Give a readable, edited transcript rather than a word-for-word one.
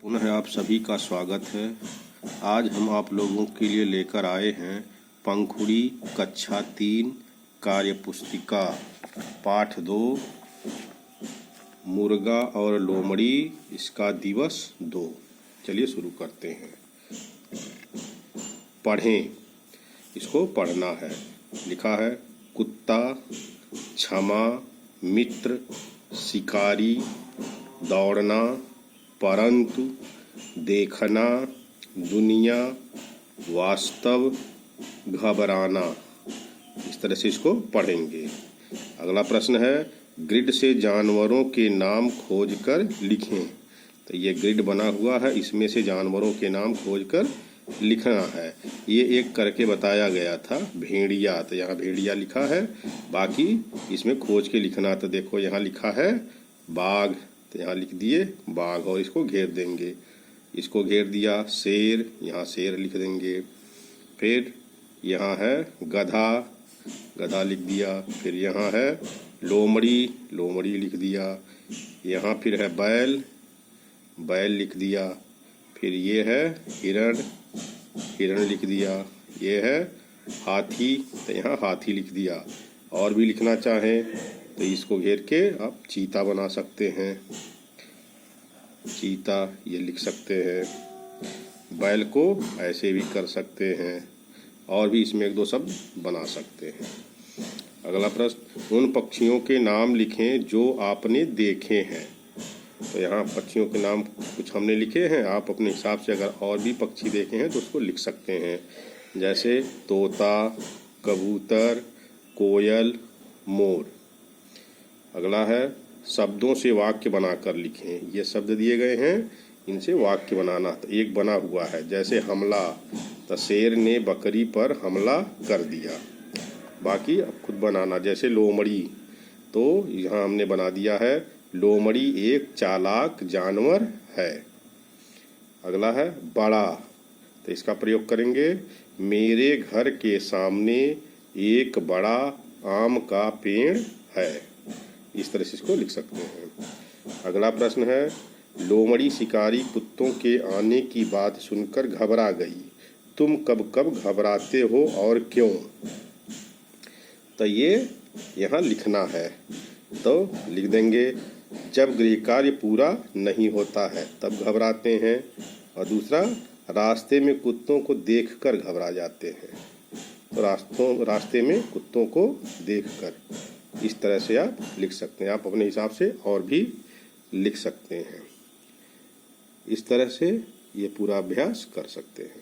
पुनः आप सभी का स्वागत है। आज हम आप लोगों के लिए लेकर आए हैं पंखुड़ी कक्षा 3 कार्य पुस्तिका पाठ 2 मुर्गा और लोमड़ी इसका दिवस 2। चलिए शुरू करते हैं। पढ़ें, इसको पढ़ना है। लिखा है कुत्ता, क्षमा, मित्र, शिकारी, दौड़ना, परंतु, देखना, दुनिया, वास्तव, घबराना। इस तरह से इसको पढ़ेंगे। अगला प्रश्न है ग्रिड से जानवरों के नाम खोजकर लिखें। तो ये ग्रिड बना हुआ है, इसमें से जानवरों के नाम खोजकर लिखना है। ये एक करके बताया गया था भेड़िया, तो यहाँ भेड़िया लिखा है, बाकी इसमें खोज के लिखना। तो देखो यहाँ लिखा है बाघ, तो यहाँ लिख दिए बाघ और इसको घेर देंगे। इसको घेर दिया शेर, यहाँ शेर लिख देंगे। फिर यहाँ है गधा, गधा लिख दिया। फिर यहाँ है लोमड़ी, लोमड़ी लिख दिया। यहाँ फिर है बैल, बैल लिख दिया। फिर ये है हिरण, हिरण लिख दिया। ये है हाथी, तो यहाँ हाथी लिख दिया। और भी लिखना चाहें तो इसको घेर के आप चीता बना सकते हैं, चीता ये लिख सकते हैं। बैल को ऐसे भी कर सकते हैं, और भी इसमें एक दो शब्द बना सकते हैं। अगला प्रश्न उन पक्षियों के नाम लिखें जो आपने देखे हैं। तो यहाँ पक्षियों के नाम कुछ हमने लिखे हैं, आप अपने हिसाब से अगर और भी पक्षी देखे हैं तो उसको लिख सकते हैं। जैसे तोता, कबूतर, कोयल, मोर। अगला है शब्दों से वाक्य बनाकर लिखें। ये शब्द दिए गए हैं, इनसे वाक्य बनाना। तो एक बना हुआ है जैसे हमला, तो शेर ने बकरी पर हमला कर दिया। बाकी अब खुद बनाना। जैसे लोमड़ी, तो यहाँ हमने बना दिया है लोमड़ी एक चालाक जानवर है। अगला है बड़ा, तो इसका प्रयोग करेंगे मेरे घर के सामने एक बड़ा आम का पेड़ है। इस तरह से इसको लिख सकते हैं। अगला प्रश्न है लोमड़ी शिकारी कुत्तों के आने की बात सुनकर घबरा गई। तुम कब कब घबराते हो और क्यों? तो ये यहाँ लिखना है, तो लिख देंगे जब गृह कार्य पूरा नहीं होता है तब घबराते हैं। और दूसरा रास्ते में कुत्तों को देखकर घबरा जाते हैं। तो रास्ते में कुत्तों को देखकर, इस तरह से आप लिख सकते हैं। आप अपने हिसाब से और भी लिख सकते हैं। इस तरह से ये पूरा अभ्यास कर सकते हैं।